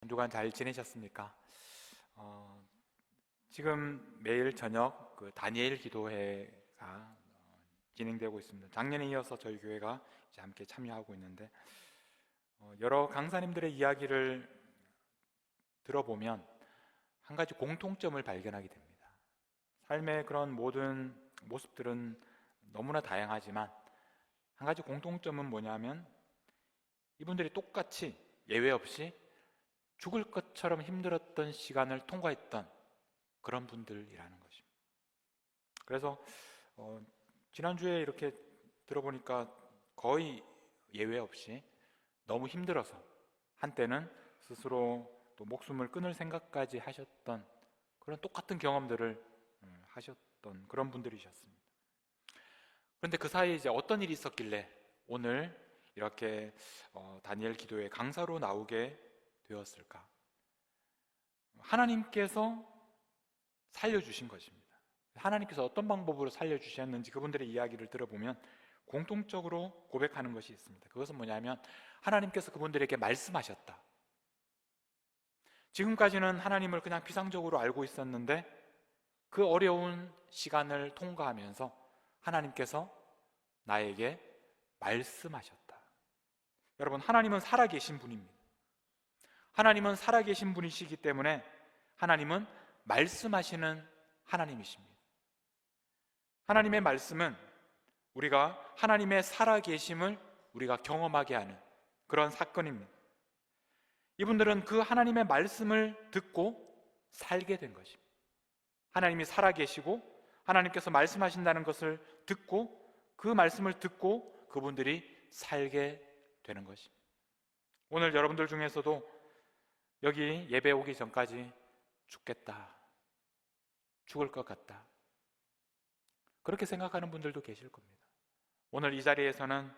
한 주간 잘 지내셨습니까? 지금 매일 저녁 다니엘 기도회가 진행되고 있습니다. 작년에 이어서 저희 교회가 이제 함께 참여하고 있는데 여러 강사님들의 이야기를 들어보면 한 가지 공통점을 발견하게 됩니다. 삶의 그런 모든 모습들은 너무나 다양하지만 한 가지 공통점은 뭐냐면 이분들이 똑같이 예외 없이 죽을 것처럼 힘들었던 시간을 통과했던 그런 분들이라는 것입니다. 그래서 지난주에 이렇게 들어보니까 거의 예외 없이 너무 힘들어서 한때는 스스로 또 목숨을 끊을 생각까지 하셨던 그런 똑같은 경험들을 하셨던 그런 분들이셨습니다. 그런데 그 사이에 이제 어떤 일이 있었길래 오늘 이렇게 다니엘 기도회 강사로 나오게 되었을까? 하나님께서 살려주신 것입니다. 하나님께서 어떤 방법으로 살려주셨는지 그분들의 이야기를 들어보면 공통적으로 고백하는 것이 있습니다. 그것은 뭐냐면 하나님께서 그분들에게 말씀하셨다. 지금까지는 하나님을 그냥 피상적으로 알고 있었는데 그 어려운 시간을 통과하면서 하나님께서 나에게 말씀하셨다. 여러분, 하나님은 살아계신 분입니다. 하나님은 살아계신 분이시기 때문에 하나님은 말씀하시는 하나님이십니다. 하나님의 말씀은 우리가 하나님의 살아계심을 우리가 경험하게 하는 그런 사건입니다. 이분들은 그 하나님의 말씀을 듣고 살게 된 것입니다. 하나님이 살아계시고 하나님께서 말씀하신다는 것을 듣고 그 말씀을 듣고 그분들이 살게 되는 것입니다. 오늘 여러분들 중에서도 여기 예배 오기 전까지 죽겠다, 죽을 것 같다, 그렇게 생각하는 분들도 계실 겁니다. 오늘 이 자리에서는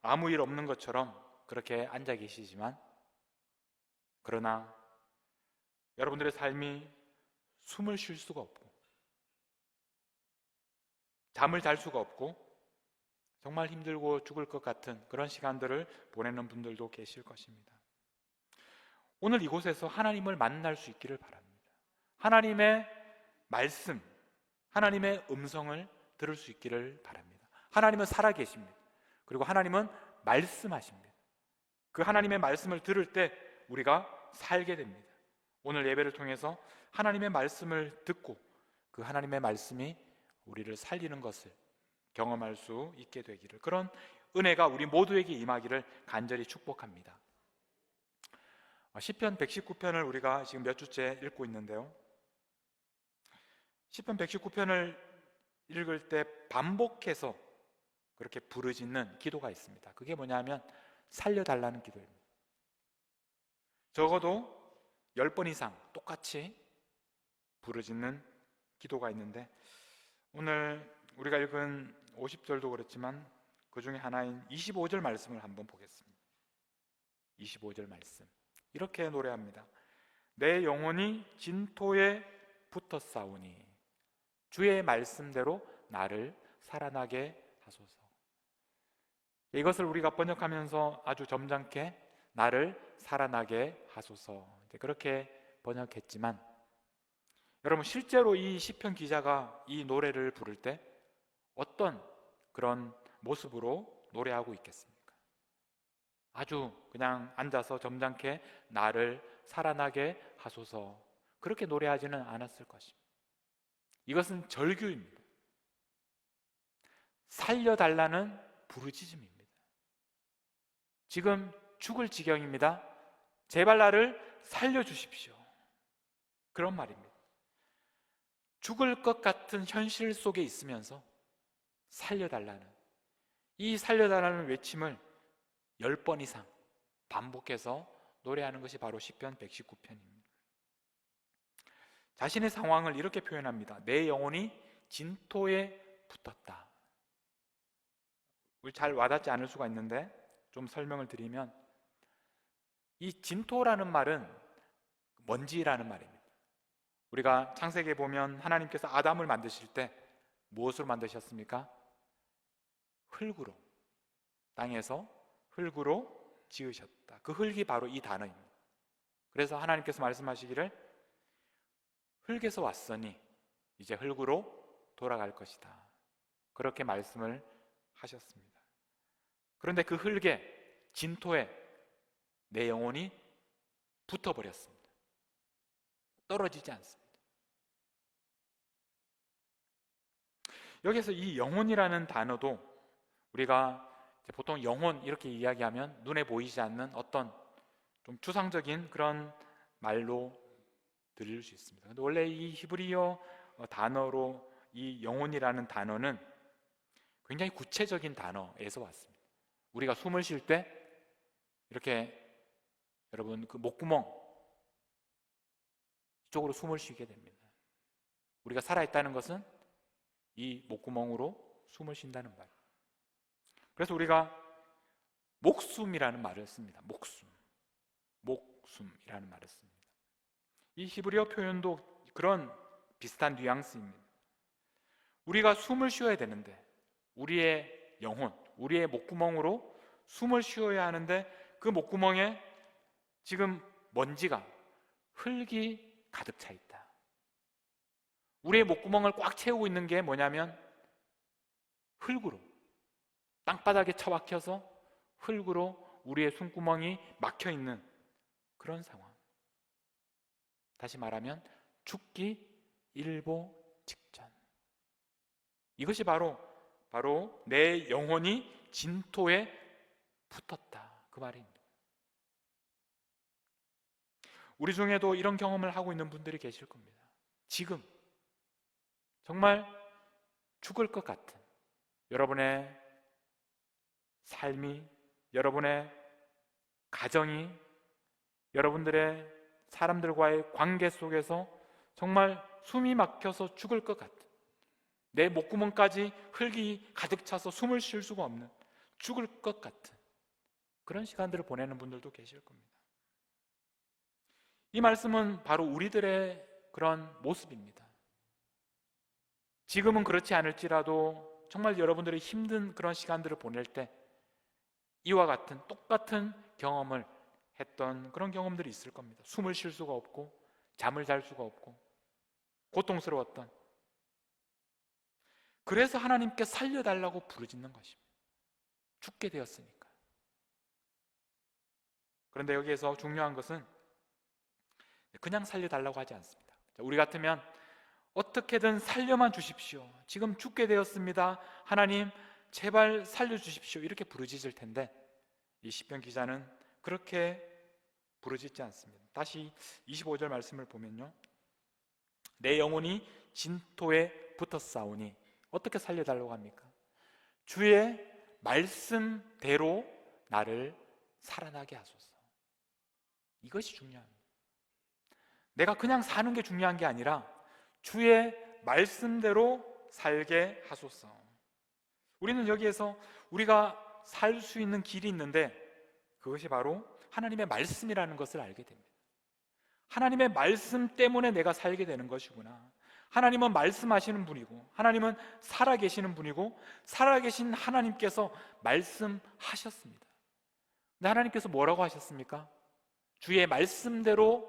아무 일 없는 것처럼 그렇게 앉아 계시지만 그러나 여러분들의 삶이 숨을 쉴 수가 없고 잠을 잘 수가 없고 정말 힘들고 죽을 것 같은 그런 시간들을 보내는 분들도 계실 것입니다. 오늘 이곳에서 하나님을 만날 수 있기를 바랍니다. 하나님의 말씀, 하나님의 음성을 들을 수 있기를 바랍니다. 하나님은 살아계십니다. 그리고 하나님은 말씀하십니다. 그 하나님의 말씀을 들을 때 우리가 살게 됩니다. 오늘 예배를 통해서 하나님의 말씀을 듣고 그 하나님의 말씀이 우리를 살리는 것을 경험할 수 있게 되기를, 그런 은혜가 우리 모두에게 임하기를 간절히 축복합니다. 시편 119편을 우리가 지금 몇 주째 읽고 있는데요, 시편 119편을 읽을 때 반복해서 그렇게 부르짖는 기도가 있습니다. 그게 뭐냐면 살려달라는 기도입니다. 적어도 10번 이상 똑같이 부르짖는 기도가 있는데 오늘 우리가 읽은 50절도 그렇지만 그 중에 하나인 25절 말씀을 한번 보겠습니다. 25절 말씀 이렇게 노래합니다. 내 영혼이 진토에 붙었사오니 주의 말씀대로 나를 살아나게 하소서. 이것을 우리가 번역하면서 아주 점잖게 나를 살아나게 하소서 그렇게 번역했지만 여러분, 실제로 이 시편 기자가 이 노래를 부를 때 어떤 그런 모습으로 노래하고 있겠습니까? 아주 그냥 앉아서 점잖게 나를 살아나게 하소서 그렇게 노래하지는 않았을 것입니다. 이것은 절규입니다. 살려달라는 부르짖음입니다. 지금 죽을 지경입니다. 제발 나를 살려주십시오. 그런 말입니다. 죽을 것 같은 현실 속에 있으면서 살려달라는, 이 살려달라는 외침을 10번 이상 반복해서 노래하는 것이 바로 시편 119편입니다. 자신의 상황을 이렇게 표현합니다. 내 영혼이 진토에 붙었다. 잘 와닿지 않을 수가 있는데 좀 설명을 드리면 이 진토라는 말은 먼지라는 말입니다. 우리가 창세기에 보면 하나님께서 아담을 만드실 때 무엇으로 만드셨습니까? 흙으로, 땅에서 흙으로 지으셨다. 그 흙이 바로 이 단어입니다. 그래서 하나님께서 말씀하시기를 흙에서 왔으니 이제 흙으로 돌아갈 것이다, 그렇게 말씀을 하셨습니다. 그런데 그 흙에, 진토에 내 영혼이 붙어버렸습니다. 떨어지지 않습니다. 여기서 이 영혼이라는 단어도 우리가 보통 영혼 이렇게 이야기하면 눈에 보이지 않는 어떤 좀 추상적인 그런 말로 들릴 수 있습니다. 근데 원래 이 히브리어 단어로 이 영혼이라는 단어는 굉장히 구체적인 단어에서 왔습니다. 우리가 숨을 쉴 때 이렇게 여러분 그 목구멍 이쪽으로 숨을 쉬게 됩니다. 우리가 살아있다는 것은 이 목구멍으로 숨을 쉰다는 말. 그래서 우리가 목숨이라는 말을 씁니다. 목숨이라는 말을 씁니다. 이 히브리어 표현도 그런 비슷한 뉘앙스입니다. 우리가 숨을 쉬어야 되는데, 우리의 영혼, 우리의 목구멍으로 숨을 쉬어야 하는데 그 목구멍에 지금 먼지가, 흙이 가득 차 있다. 우리의 목구멍을 꽉 채우고 있는 게 뭐냐면 흙으로, 땅바닥에 처박혀서 흙으로 우리의 숨구멍이 막혀 있는 그런 상황. 다시 말하면 죽기 일보 직전. 이것이 바로 내 영혼이 진토에 붙었다, 그 말입니다. 우리 중에도 이런 경험을 하고 있는 분들이 계실 겁니다. 지금 정말 죽을 것 같은 여러분의 삶이, 여러분의 가정이, 여러분들의 사람들과의 관계 속에서 정말 숨이 막혀서 죽을 것 같은, 내 목구멍까지 흙이 가득 차서 숨을 쉴 수가 없는, 죽을 것 같은 그런 시간들을 보내는 분들도 계실 겁니다. 이 말씀은 바로 우리들의 그런 모습입니다. 지금은 그렇지 않을지라도 정말 여러분들이 힘든 그런 시간들을 보낼 때 이와 같은 똑같은 경험을 했던 그런 경험들이 있을 겁니다. 숨을 쉴 수가 없고 잠을 잘 수가 없고 고통스러웠던, 그래서 하나님께 살려달라고 부르짖는 것입니다. 죽게 되었으니까. 그런데 여기에서 중요한 것은 그냥 살려달라고 하지 않습니다. 우리 같으면 어떻게든 살려만 주십시오, 지금 죽게 되었습니다, 하나님 제발 살려주십시오, 이렇게 부르짖을 텐데 이 시편 기자는 그렇게 부르짖지 않습니다. 다시 25절 말씀을 보면요, 내 영혼이 진토에 붙었사오니, 어떻게 살려달라고 합니까? 주의 말씀대로 나를 살아나게 하소서. 이것이 중요합니다. 내가 그냥 사는 게 중요한 게 아니라 주의 말씀대로 살게 하소서. 우리는 여기에서 우리가 살 수 있는 길이 있는데 그것이 바로 하나님의 말씀이라는 것을 알게 됩니다. 하나님의 말씀 때문에 내가 살게 되는 것이구나. 하나님은 말씀하시는 분이고, 하나님은 살아계시는 분이고, 살아계신 하나님께서 말씀하셨습니다. 근데 하나님께서 뭐라고 하셨습니까? 주의 말씀대로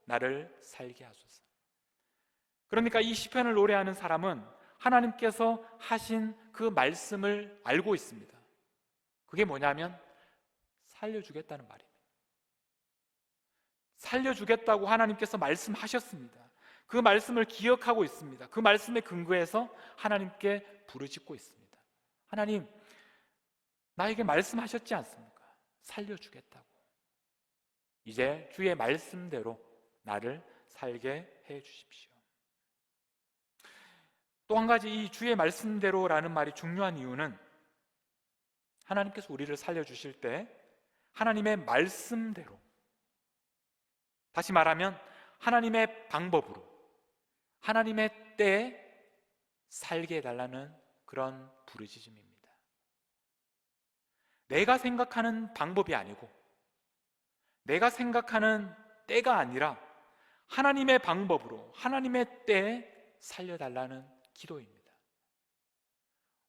나를 살게 하소서. 그러니까 이 시편을 노래하는 사람은 하나님께서 하신 그 말씀을 알고 있습니다. 그게 뭐냐면 살려주겠다는 말입니다. 살려주겠다고 하나님께서 말씀하셨습니다. 그 말씀을 기억하고 있습니다. 그 말씀에 근거해서 하나님께 부르짖고 있습니다. 하나님, 나에게 말씀하셨지 않습니까? 살려주겠다고. 이제 주의 말씀대로 나를 살게 해 주십시오. 또 한 가지, 이 주의 말씀대로라는 말이 중요한 이유는 하나님께서 우리를 살려주실 때 하나님의 말씀대로, 다시 말하면 하나님의 방법으로, 하나님의 때에 살게 해달라는 그런 부르짖음입니다. 내가 생각하는 방법이 아니고 내가 생각하는 때가 아니라 하나님의 방법으로, 하나님의 때에 살려달라는 기도입니다.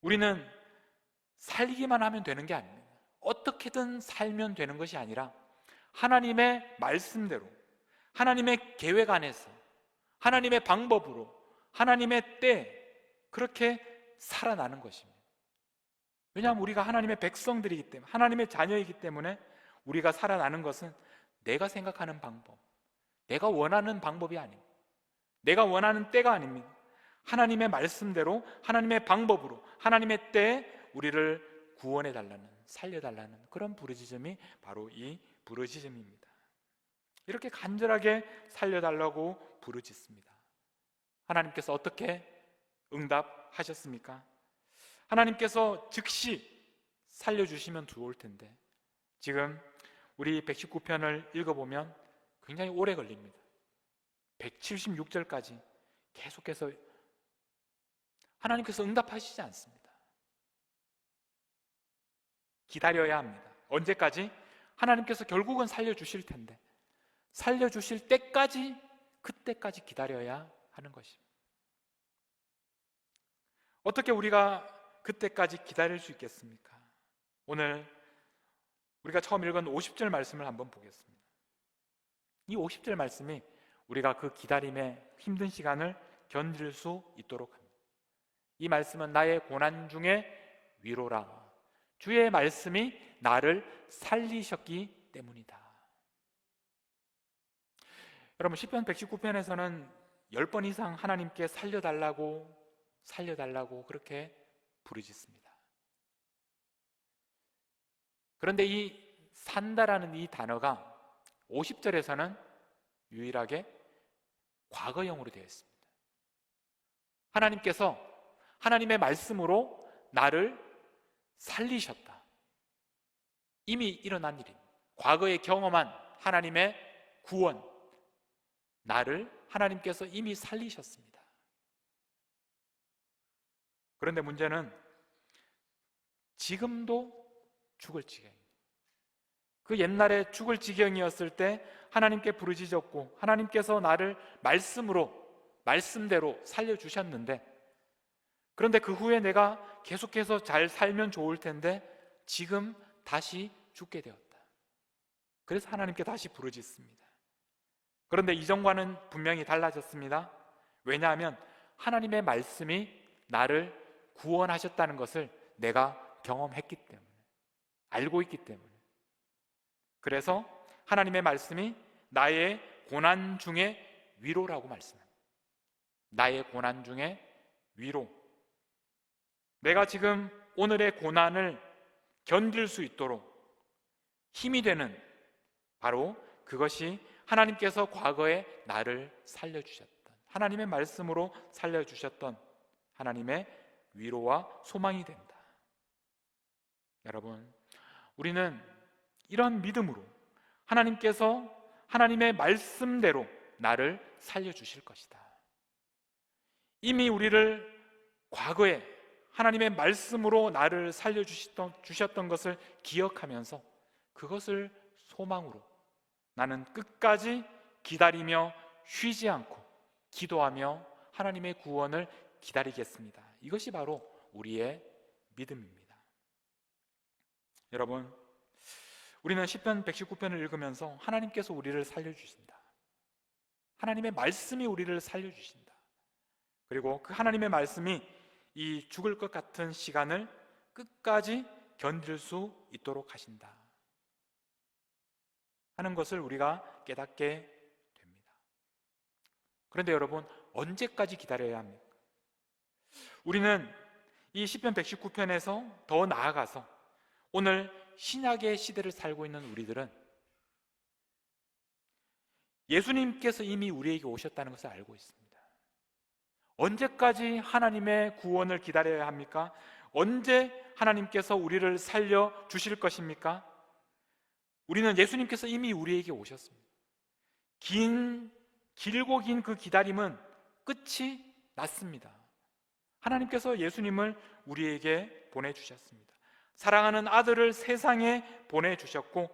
우리는 살기만 하면 되는 게 아닙니다. 어떻게든 살면 되는 것이 아니라 하나님의 말씀대로, 하나님의 계획 안에서, 하나님의 방법으로, 하나님의 때 그렇게 살아나는 것입니다. 왜냐하면 우리가 하나님의 백성들이기 때문에, 하나님의 자녀이기 때문에 우리가 살아나는 것은 내가 생각하는 방법, 내가 원하는 방법이 아닙니다. 내가 원하는 때가 아닙니다. 하나님의 말씀대로, 하나님의 방법으로, 하나님의 때에 우리를 구원해달라는, 살려달라는 그런 부르짖음이 바로 이 부르짖음입니다. 이렇게 간절하게 살려달라고 부르짖습니다. 하나님께서 어떻게 응답하셨습니까? 하나님께서 즉시 살려주시면 좋을 텐데 지금 우리 119편을 읽어보면 굉장히 오래 걸립니다. 176절까지 계속해서 하나님께서 응답하시지 않습니다. 기다려야 합니다. 언제까지? 하나님께서 결국은 살려주실 텐데 살려주실 때까지, 그때까지 기다려야 하는 것입니다. 어떻게 우리가 그때까지 기다릴 수 있겠습니까? 오늘 우리가 처음 읽은 50절 말씀을 한번 보겠습니다. 이 50절 말씀이 우리가 그 기다림의 힘든 시간을 견딜 수 있도록 합니다. 이 말씀은 나의 고난 중에 위로라. 주의 말씀이 나를 살리셨기 때문이다. 여러분, 시편 119편에서는 10번 이상 하나님께 살려달라고 그렇게 부르짖습니다. 그런데 이 산다라는 이 단어가 50절에서는 유일하게 과거형으로 되어 있습니다. 하나님께서 하나님의 말씀으로 나를 살리셨다. 이미 일어난 일입니다. 과거에 경험한 하나님의 구원, 나를 하나님께서 이미 살리셨습니다. 그런데 문제는 지금도 죽을 지경입니다. 그 옛날에 죽을 지경이었을 때 하나님께 부르짖었고 하나님께서 나를 말씀대로 살려주셨는데, 그런데 그 후에 내가 계속해서 잘 살면 좋을 텐데 지금 다시 죽게 되었다. 그래서 하나님께 다시 부르짖습니다. 그런데 이전과는 분명히 달라졌습니다. 왜냐하면 하나님의 말씀이 나를 구원하셨다는 것을 내가 경험했기 때문에, 알고 있기 때문에. 그래서 하나님의 말씀이 나의 고난 중에 위로라고 말씀합니다. 나의 고난 중에 위로. 내가 지금 오늘의 고난을 견딜 수 있도록 힘이 되는, 바로 그것이 하나님께서 과거에 나를 살려주셨던, 하나님의 말씀으로 살려주셨던 하나님의 위로와 소망이 된다. 여러분, 우리는 이런 믿음으로 하나님께서 하나님의 말씀대로 나를 살려주실 것이다, 이미 우리를 과거에 하나님의 말씀으로 나를 살려주셨던 것을 기억하면서 그것을 소망으로 나는 끝까지 기다리며 쉬지 않고 기도하며 하나님의 구원을 기다리겠습니다. 이것이 바로 우리의 믿음입니다. 여러분, 우리는 시편 119편을 읽으면서 하나님께서 우리를 살려주신다, 하나님의 말씀이 우리를 살려주신다, 그리고 그 하나님의 말씀이 이 죽을 것 같은 시간을 끝까지 견딜 수 있도록 하신다 하는 것을 우리가 깨닫게 됩니다. 그런데 여러분, 언제까지 기다려야 합니까? 우리는 이 시편 119편에서 더 나아가서 오늘 신약의 시대를 살고 있는 우리들은 예수님께서 이미 우리에게 오셨다는 것을 알고 있습니다. 언제까지 하나님의 구원을 기다려야 합니까? 언제 하나님께서 우리를 살려주실 것입니까? 우리는 예수님께서 이미 우리에게 오셨습니다. 길고 긴 그 기다림은 끝이 났습니다. 하나님께서 예수님을 우리에게 보내주셨습니다. 사랑하는 아들을 세상에 보내주셨고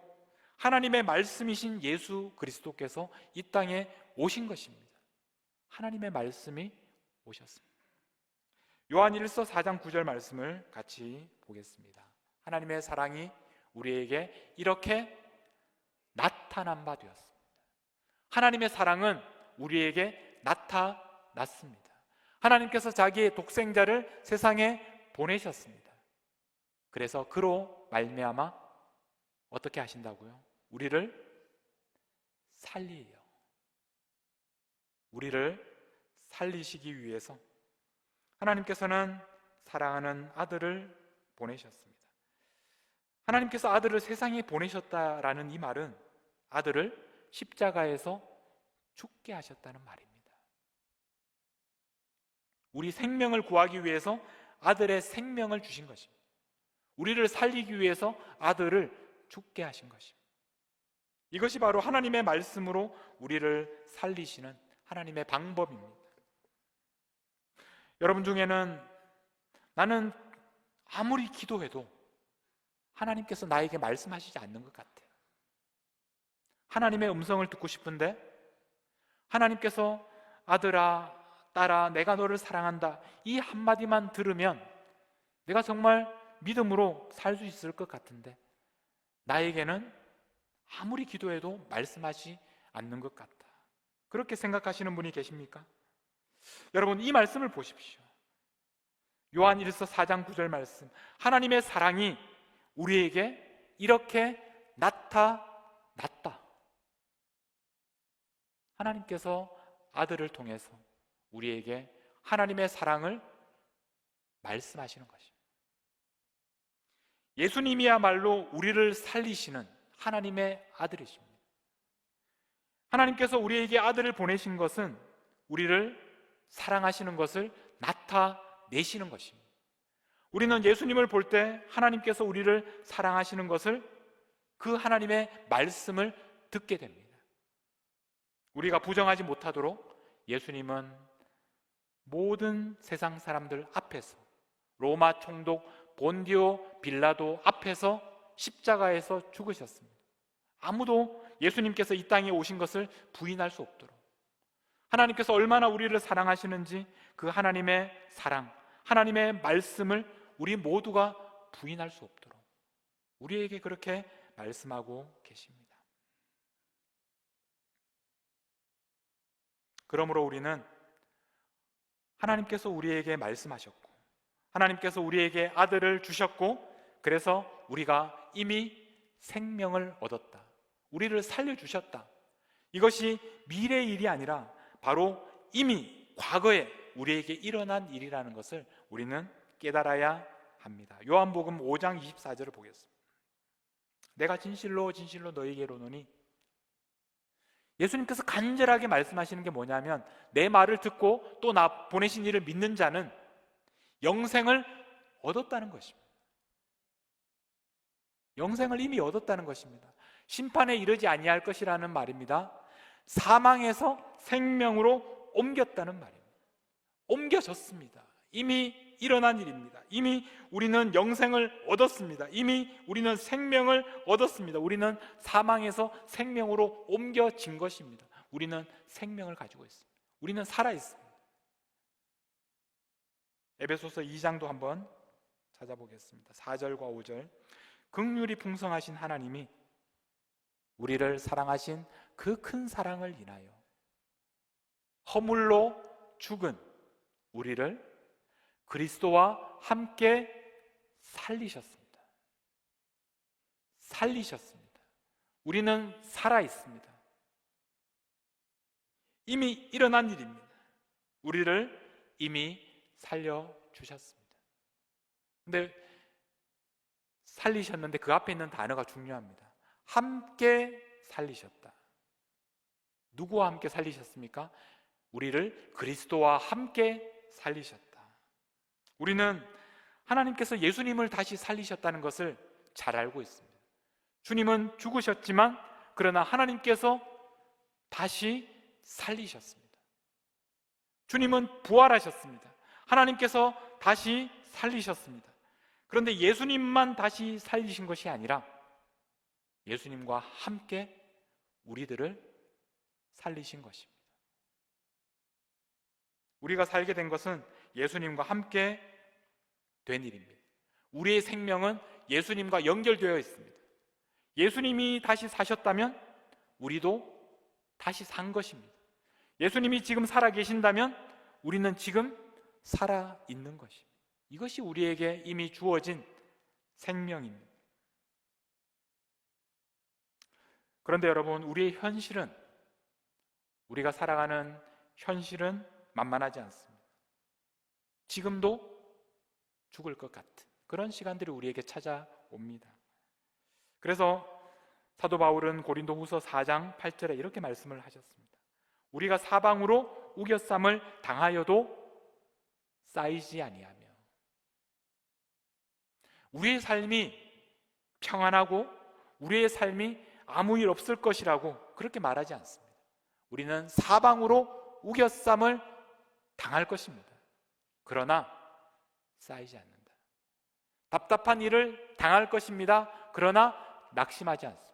하나님의 말씀이신 예수 그리스도께서 이 땅에 오신 것입니다. 하나님의 말씀이 오셨습니다. 요한 1서 4장 9절 말씀을 같이 보겠습니다. 하나님의 사랑이 우리에게 이렇게 나타난 바 되었습니다. 하나님의 사랑은 우리에게 나타났습니다. 하나님께서 자기의 독생자를 세상에 보내셨습니다. 그래서 그로 말미암아 어떻게 하신다고요? 우리를 살리요. 우리를 살리시기 위해서 하나님께서는 사랑하는 아들을 보내셨습니다. 하나님께서 아들을 세상에 보내셨다라는 이 말은 아들을 십자가에서 죽게 하셨다는 말입니다. 우리 생명을 구하기 위해서 아들의 생명을 주신 것입니다. 우리를 살리기 위해서 아들을 죽게 하신 것입니다. 이것이 바로 하나님의 말씀으로 우리를 살리시는 하나님의 방법입니다. 여러분 중에는 나는 아무리 기도해도 하나님께서 나에게 말씀하시지 않는 것 같아요. 하나님의 음성을 듣고 싶은데 하나님께서 아들아, 딸아, 내가 너를 사랑한다, 이 한마디만 들으면 내가 정말 믿음으로 살 수 있을 것 같은데 나에게는 아무리 기도해도 말씀하지 않는 것 같다. 그렇게 생각하시는 분이 계십니까? 여러분, 이 말씀을 보십시오. 요한 1서 4장 9절 말씀, 하나님의 사랑이 우리에게 이렇게 나타났다. 하나님께서 아들을 통해서 우리에게 하나님의 사랑을 말씀하시는 것입니다. 예수님이야말로 우리를 살리시는 하나님의 아들이십니다. 하나님께서 우리에게 아들을 보내신 것은 우리를 사랑하시는 것을 나타내시는 것입니다. 우리는 예수님을 볼 때 하나님께서 우리를 사랑하시는 것을, 그 하나님의 말씀을 듣게 됩니다. 우리가 부정하지 못하도록 예수님은 모든 세상 사람들 앞에서, 로마 총독 본디오 빌라도 앞에서 십자가에서 죽으셨습니다. 아무도 예수님께서 이 땅에 오신 것을 부인할 수 없도록, 하나님께서 얼마나 우리를 사랑하시는지 그 하나님의 사랑, 하나님의 말씀을 우리 모두가 부인할 수 없도록 우리에게 그렇게 말씀하고 계십니다. 그러므로 우리는 하나님께서 우리에게 말씀하셨고 하나님께서 우리에게 아들을 주셨고 그래서 우리가 이미 생명을 얻었다, 우리를 살려주셨다, 이것이 미래의 일이 아니라 바로 이미 과거에 우리에게 일어난 일이라는 것을 우리는 깨달아야 합니다. 요한복음 5장 24절을 보겠습니다. 내가 진실로 진실로 너희에게 이르노니, 예수님께서 간절하게 말씀하시는 게 뭐냐면 내 말을 듣고 또 나 보내신 이를 믿는 자는 영생을 얻었다는 것입니다. 영생을 이미 얻었다는 것입니다. 심판에 이르지 아니할 것이라는 말입니다. 사망에서 생명으로 옮겼다는 말입니다. 옮겨졌습니다. 이미 일어난 일입니다. 이미 우리는 영생을 얻었습니다. 이미 우리는 생명을 얻었습니다. 우리는 사망에서 생명으로 옮겨진 것입니다. 우리는 생명을 가지고 있습니다. 우리는 살아 있습니다. 에베소서 2장도 한번 찾아보겠습니다. 4절과 5절, 긍휼이 풍성하신 하나님이 우리를 사랑하신 그 큰 사랑을 인하여 허물로 죽은 우리를 그리스도와 함께 살리셨습니다. 살리셨습니다. 우리는 살아 있습니다. 이미 일어난 일입니다. 우리를 이미 살려주셨습니다. 근데 살리셨는데 그 앞에 있는 단어가 중요합니다. 함께 살리셨다. 누구와 함께 살리셨습니까? 우리를 그리스도와 함께 살리셨다. 우리는 하나님께서 예수님을 다시 살리셨다는 것을 잘 알고 있습니다. 주님은 죽으셨지만 그러나 하나님께서 다시 살리셨습니다. 주님은 부활하셨습니다. 하나님께서 다시 살리셨습니다. 그런데 예수님만 다시 살리신 것이 아니라 예수님과 함께 우리들을 살리신 것입니다. 우리가 살게 된 것은 예수님과 함께 된 일입니다. 우리의 생명은 예수님과 연결되어 있습니다. 예수님이 다시 사셨다면 우리도 다시 산 것입니다. 예수님이 지금 살아 계신다면 우리는 지금 살아 있는 것입니다. 이것이 우리에게 이미 주어진 생명입니다. 그런데 여러분, 우리의 현실은, 우리가 살아가는 현실은 만만하지 않습니다. 지금도 죽을 것 같은 그런 시간들이 우리에게 찾아옵니다. 그래서 사도 바울은 고린도후서 4장 8절에 이렇게 말씀을 하셨습니다. 우리가 사방으로 우겨쌈을 당하여도 쌓이지 아니하며. 우리의 삶이 평안하고 우리의 삶이 아무 일 없을 것이라고 그렇게 말하지 않습니다. 우리는 사방으로 우겨쌈을 당할 것입니다. 그러나 쌓이지 않는다. 답답한 일을 당할 것입니다. 그러나 낙심하지 않습니다.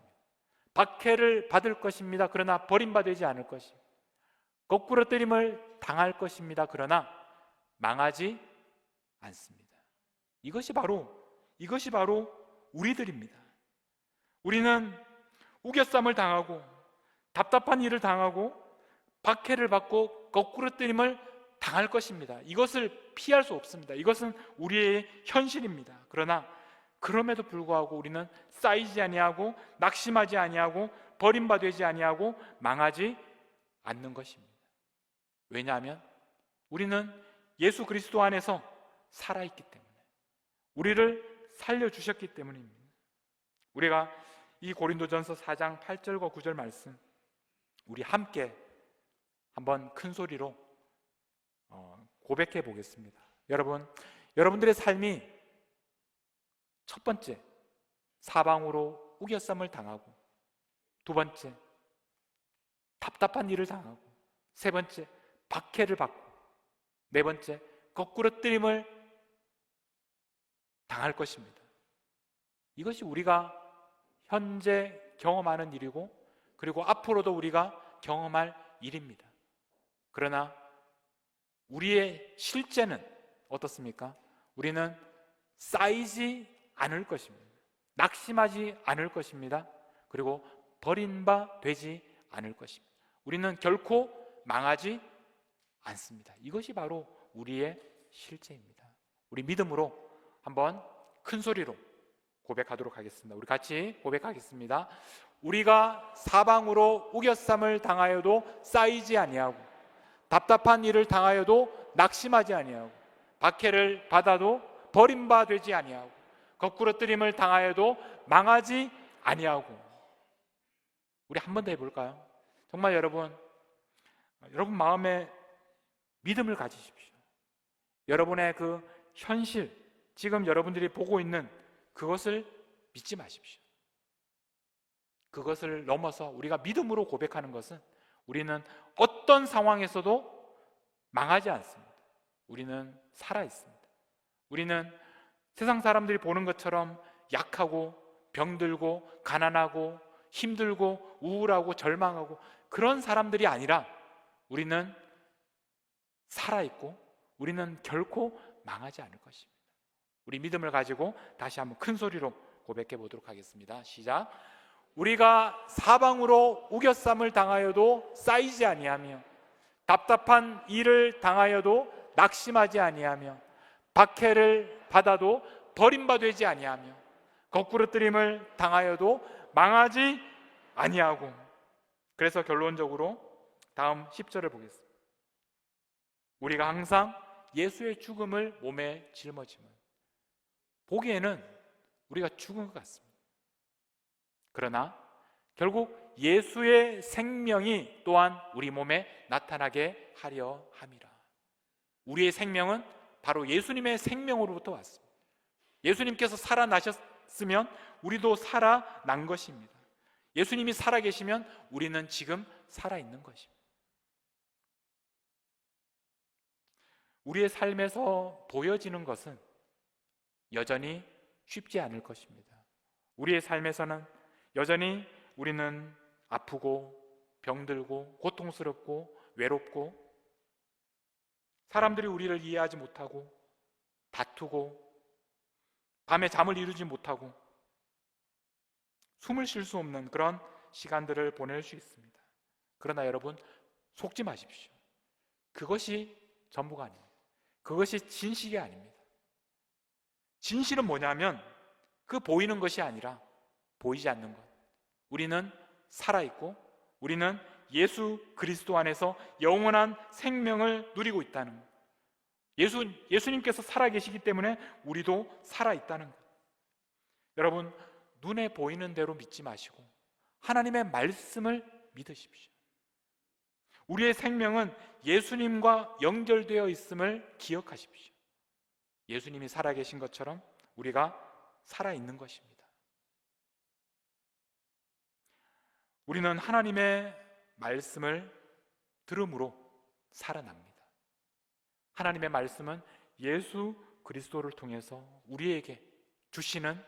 박해를 받을 것입니다. 그러나 버림받지 않을 것입니다. 거꾸로 때림을 당할 것입니다. 그러나 망하지 않습니다. 이것이 바로 우리들입니다. 우리는 우겨쌈을 당하고 답답한 일을 당하고 박해를 받고 거꾸로 때림을 당할 것입니다. 이것을 피할 수 없습니다. 이것은 우리의 현실입니다. 그러나 그럼에도 불구하고 우리는 쌓이지 아니하고 낙심하지 아니하고 버림받지 아니하고 망하지 않는 것입니다. 왜냐하면 우리는 예수 그리스도 안에서 살아있기 때문에, 우리를 살려주셨기 때문입니다. 우리가 이 고린도전서 4장 8절과 9절 말씀 우리 함께 한번 큰 소리로 고백해 보겠습니다. 여러분들의 삶이 첫 번째, 사방으로 우겨쌈을 당하고, 두 번째, 답답한 일을 당하고, 세 번째, 박해를 받고, 네 번째, 거꾸로 뜨림을 당할 것입니다. 이것이 우리가 현재 경험하는 일이고, 그리고 앞으로도 우리가 경험할 일입니다. 그러나 우리의 실제는 어떻습니까? 우리는 쌓이지 않을 것입니다. 낙심하지 않을 것입니다. 그리고 버린 바 되지 않을 것입니다. 우리는 결코 망하지 않습니다. 이것이 바로 우리의 실제입니다. 우리 믿음으로 한번 큰 소리로 고백하도록 하겠습니다. 우리 같이 고백하겠습니다. 우리가 사방으로 우겨쌈을 당하여도 쌓이지 아니하고, 답답한 일을 당하여도 낙심하지 아니하고, 박해를 받아도 버림바 되지 아니하고, 거꾸로 뜨림을 당하여도 망하지 아니하고. 우리 한 번 더 해볼까요? 정말 여러분 마음에 믿음을 가지십시오. 여러분의 그 현실, 지금 여러분들이 보고 있는 그것을 믿지 마십시오. 그것을 넘어서 우리가 믿음으로 고백하는 것은 우리는 어떤 상황에서도 망하지 않습니다. 우리는 살아 있습니다. 우리는 세상 사람들이 보는 것처럼 약하고 병들고 가난하고 힘들고 우울하고 절망하고 그런 사람들이 아니라 우리는 살아있고 우리는 결코 망하지 않을 것입니다. 우리 믿음을 가지고 다시 한번 큰 소리로 고백해 보도록 하겠습니다. 시작. 우리가 사방으로 우겨쌈을 당하여도 쌓이지 아니하며, 답답한 일을 당하여도 낙심하지 아니하며, 박해를 받아도 버림받지 아니하며, 거꾸로 뜨림을 당하여도 망하지 아니하고. 그래서 결론적으로 다음 10절을 보겠습니다. 우리가 항상 예수의 죽음을 몸에 짊어지면, 보기에는 우리가 죽은 것 같습니다. 그러나 결국 예수의 생명이 또한 우리 몸에 나타나게 하려 함이라. 우리의 생명은 바로 예수님의 생명으로부터 왔습니다. 예수님께서 살아나셨으면 우리도 살아난 것입니다. 예수님이 살아계시면 우리는 지금 살아있는 것입니다. 우리의 삶에서 보여지는 것은 여전히 쉽지 않을 것입니다. 우리의 삶에서는 여전히 우리는 아프고 병들고 고통스럽고 외롭고, 사람들이 우리를 이해하지 못하고 다투고 밤에 잠을 이루지 못하고 숨을 쉴 수 없는 그런 시간들을 보낼 수 있습니다. 그러나 여러분, 속지 마십시오. 그것이 전부가 아닙니다. 그것이 진실이 아닙니다. 진실은 뭐냐면 그 보이는 것이 아니라 보이지 않는 것. 우리는 살아있고 우리는 예수 그리스도 안에서 영원한 생명을 누리고 있다는 것. 예수님께서 살아계시기 때문에 우리도 살아있다는 것. 여러분, 눈에 보이는 대로 믿지 마시고 하나님의 말씀을 믿으십시오. 우리의 생명은 예수님과 연결되어 있음을 기억하십시오. 예수님이 살아계신 것처럼 우리가 살아있는 것입니다. 우리는 하나님의 말씀을 들음으로 살아납니다. 하나님의 말씀은 예수 그리스도를 통해서 우리에게 주시는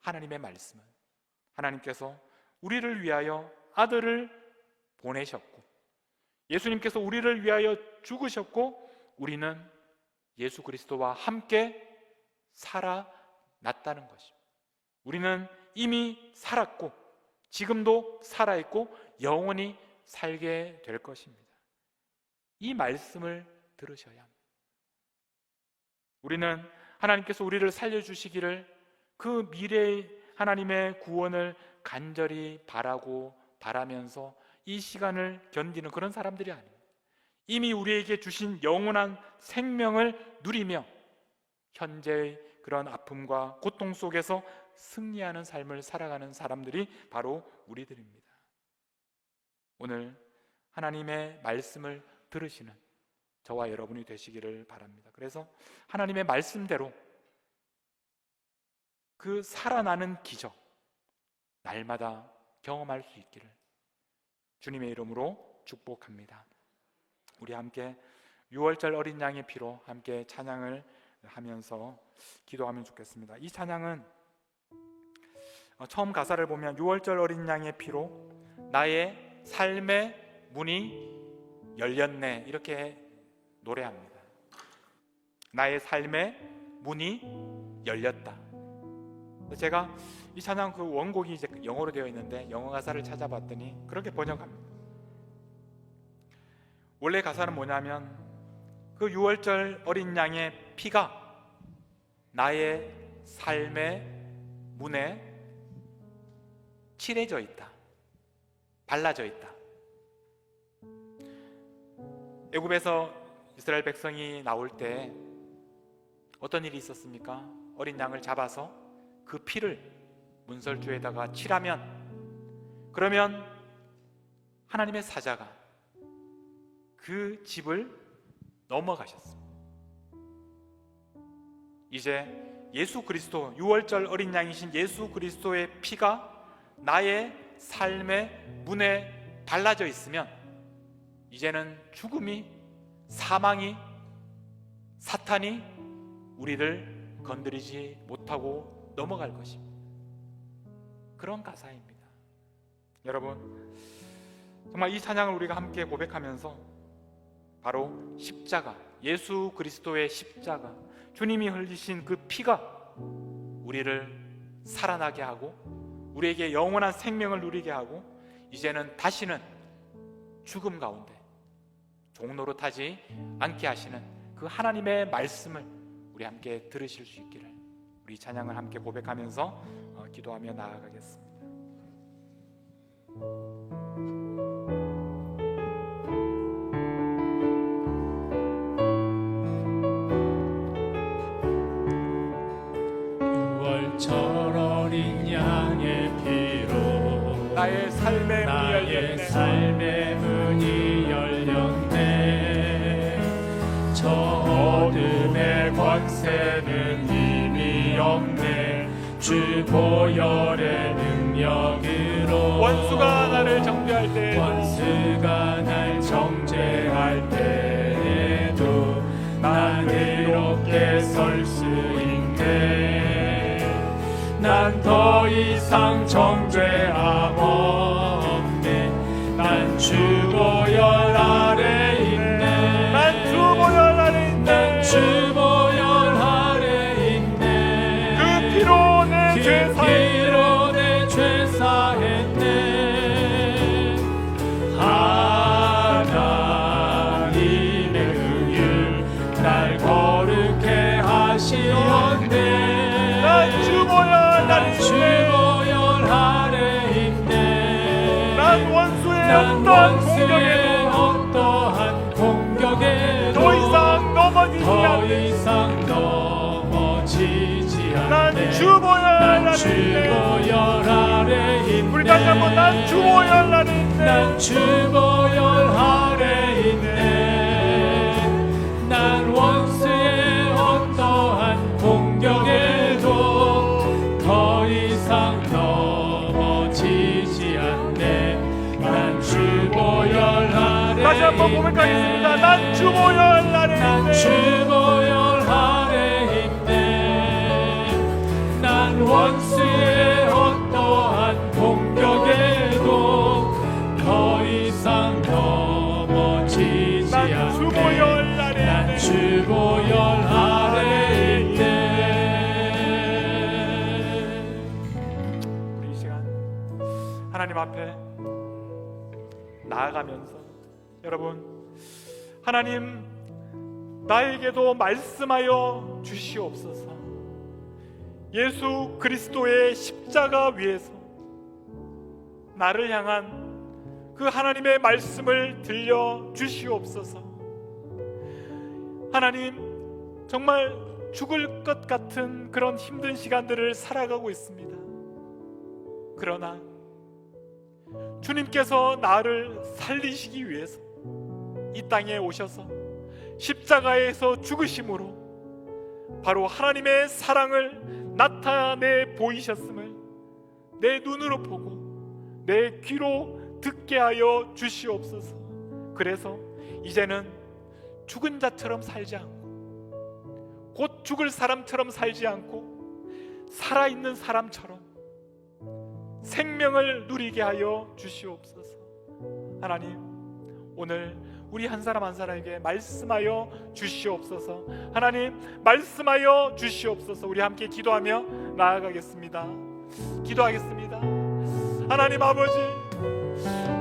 하나님의 말씀은 하나님께서 우리를 위하여 아들을 보내셨고 예수님께서 우리를 위하여 죽으셨고 우리는 예수 그리스도와 함께 살아났다는 것입니다. 우리는 이미 살았고 지금도 살아있고 영원히 살게 될 것입니다. 이 말씀을 들으셔야 합니다. 우리는 하나님께서 우리를 살려주시기를 그 미래의 하나님의 구원을 간절히 바라면서 이 시간을 견디는 그런 사람들이 아닙니다. 이미 우리에게 주신 영원한 생명을 누리며 현재의 그런 아픔과 고통 속에서 승리하는 삶을 살아가는 사람들이 바로 우리들입니다. 오늘 하나님의 말씀을 들으시는 저와 여러분이 되시기를 바랍니다. 그래서 하나님의 말씀대로 그 살아나는 기적 날마다 경험할 수 있기를 주님의 이름으로 축복합니다. 우리 함께 6월절 어린 양의 피로 함께 찬양을 하면서 기도하면 좋겠습니다. 이 찬양은 처음 가사를 보면 6월절 어린 양의 피로 나의 삶의 문이 열렸네 이렇게 노래합니다. 나의 삶의 문이 열렸다. 제가 이 찬양 그 원곡이 이제 영어로 되어 있는데 영어 가사를 찾아봤더니 그렇게 번역합니다. 원래 가사는 뭐냐면 그 6월절 어린 양의 피가 나의 삶의 문에 칠해져 있다, 발라져 있다. 애굽에서 이스라엘 백성이 나올 때 어떤 일이 있었습니까? 어린 양을 잡아서 그 피를 문설주에다가 칠하면 그러면 하나님의 사자가 그 집을 넘어가셨습니다. 이제 예수 그리스도 6월절 어린 양이신 예수 그리스도의 피가 나의 삶의 문에 발라져 있으면 이제는 죽음이, 사망이, 사탄이 우리를 건드리지 못하고 넘어갈 것입니다. 그런 가사입니다. 여러분, 정말 이 찬양을 우리가 함께 고백하면서 바로 십자가, 예수 그리스도의 십자가, 주님이 흘리신 그 피가 우리를 살아나게 하고 우리에게 영원한 생명을 누리게 하고 이제는 다시는 죽음 가운데 종노릇하지 않게 하시는 그 하나님의 말씀을 우리 함께 들으실 수 있기를 우리 찬양을 함께 고백하면서 기도하며 나아가겠습니다. 어린 양의 피로 나의 삶의 문이 열렸네. 저 어둠의 권세는 이미 없네. 주 보혈의 능력으로 원수가 나를 정죄할 때에도 난 이롭게 설 수 있네. 난 더 이상 정죄함 없네. 난 주 보혈 아래 있네. 난 주 보혈 아래 있네. 난 주 보혈 아래 있네. 그 피로 내 죄 사했네. 어떠한 원수의 공격에도 어떠한 공격에도 더 이상 넘어지지 더 않네. 이상 넘어지지 않네. 난 주보혈 난 아래 주보혈 아래 있네. 우리 다시 한번 난 주보혈 아래 있네. 난 주보혈 아래 있네. 난 원수의 어떠한 공격에도 더 이상 넘어지지 않네. 난 주보혈 아래 다시 한번 고백하겠습니다. 난 주보혈 아래 난 있네. 주보혈 아래 있네. 난 원수의 어떠한 공격에도 더 이상 넘어지지 난 않네. 주보혈 아래 난 있네. 주보혈 아래 있네. 우리 이 시간 하나님 앞에 나아가면서 여러분, 하나님 나에게도 말씀하여 주시옵소서. 예수 그리스도의 십자가 위에서 나를 향한 그 하나님의 말씀을 들려 주시옵소서. 하나님, 정말 죽을 것 같은 그런 힘든 시간들을 살아가고 있습니다. 그러나 주님께서 나를 살리시기 위해서 이 땅에 오셔서 십자가에서 죽으심으로 바로 하나님의 사랑을 나타내 보이셨음을 내 눈으로 보고 내 귀로 듣게 하여 주시옵소서. 그래서 이제는 죽은 자처럼 살지 않고 곧 죽을 사람처럼 살지 않고 살아있는 사람처럼 생명을 누리게 하여 주시옵소서. 하나님, 오늘 우리 한 사람 한 사람에게 말씀하여 주시옵소서. 하나님, 말씀하여 주시옵소서. 우리 함께 기도하며 나아가겠습니다. 기도하겠습니다. 하나님 아버지,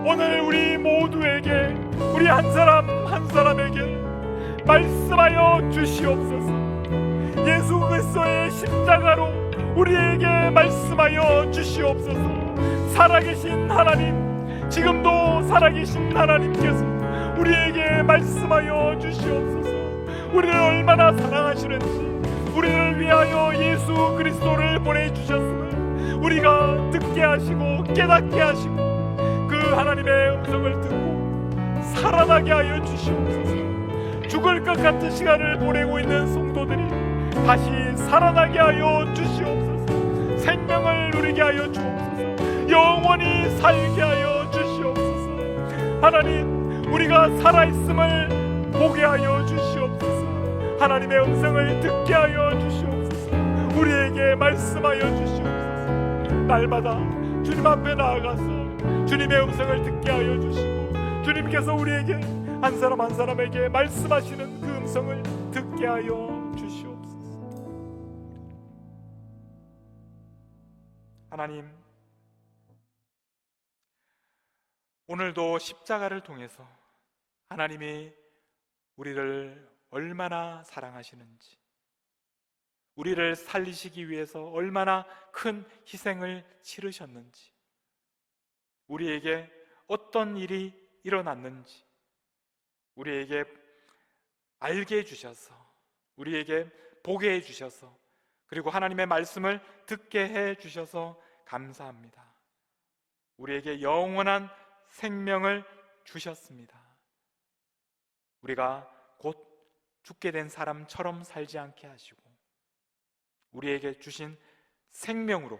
오늘 우리 모두에게, 우리 한 사람 한 사람에게 말씀하여 주시옵소서. 예수 그리스도의 십자가로 우리에게 말씀하여 주시옵소서. 살아계신 하나님, 지금도 살아계신 하나님께서 우리에게 말씀하여 주시옵소서. 우리를 얼마나 사랑하시는지, 우리를 위하여 예수 그리스도를 보내주셨음을 우리가 듣게 하시고 깨닫게 하시고 그 하나님의 음성을 듣고 살아나게 하여 주시옵소서. 죽을 것 같은 시간을 보내고 있는 성도들이 다시 살아나게 하여 주시옵소서. 생명을 누리게 하여 주옵소서. 영원히 살게 하여 주시옵소서. 하나님, 우리가 살아있음을 보게 하여 주시옵소서. 하나님의 음성을 듣게 하여 주시옵소서. 우리에게 말씀하여 주시옵소서. 날마다 주님 앞에 나아가서 주님의 음성을 듣게 하여 주시고, 주님께서 우리에게 한 사람 한 사람에게 말씀하시는 그 음성을 듣게 하여 주시옵소서. 하나님, 오늘도 십자가를 통해서 하나님이 우리를 얼마나 사랑하시는지, 우리를 살리시기 위해서 얼마나 큰 희생을 치르셨는지, 우리에게 어떤 일이 일어났는지 우리에게 알게 해주셔서, 우리에게 보게 해주셔서, 그리고 하나님의 말씀을 듣게 해주셔서 감사합니다. 우리에게 영원한 생명을 주셨습니다. 우리가 곧 죽게 된 사람처럼 살지 않게 하시고 우리에게 주신 생명으로,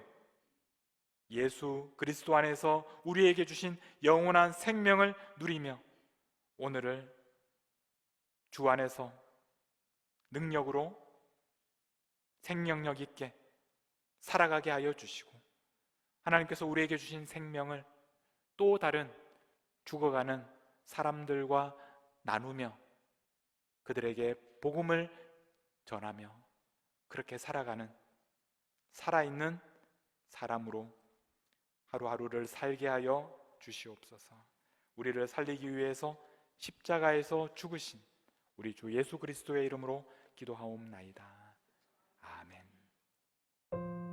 예수 그리스도 안에서 우리에게 주신 영원한 생명을 누리며 오늘을 주 안에서 능력으로 생명력 있게 살아가게 하여 주시고, 하나님께서 우리에게 주신 생명을 또 다른 죽어가는 사람들과 나누며 그들에게 복음을 전하며 그렇게 살아가는 살아있는 사람으로 하루하루를 살게 하여 주시옵소서. 우리를 살리기 위해서 십자가에서 죽으신 우리 주 예수 그리스도의 이름으로 기도하옵나이다.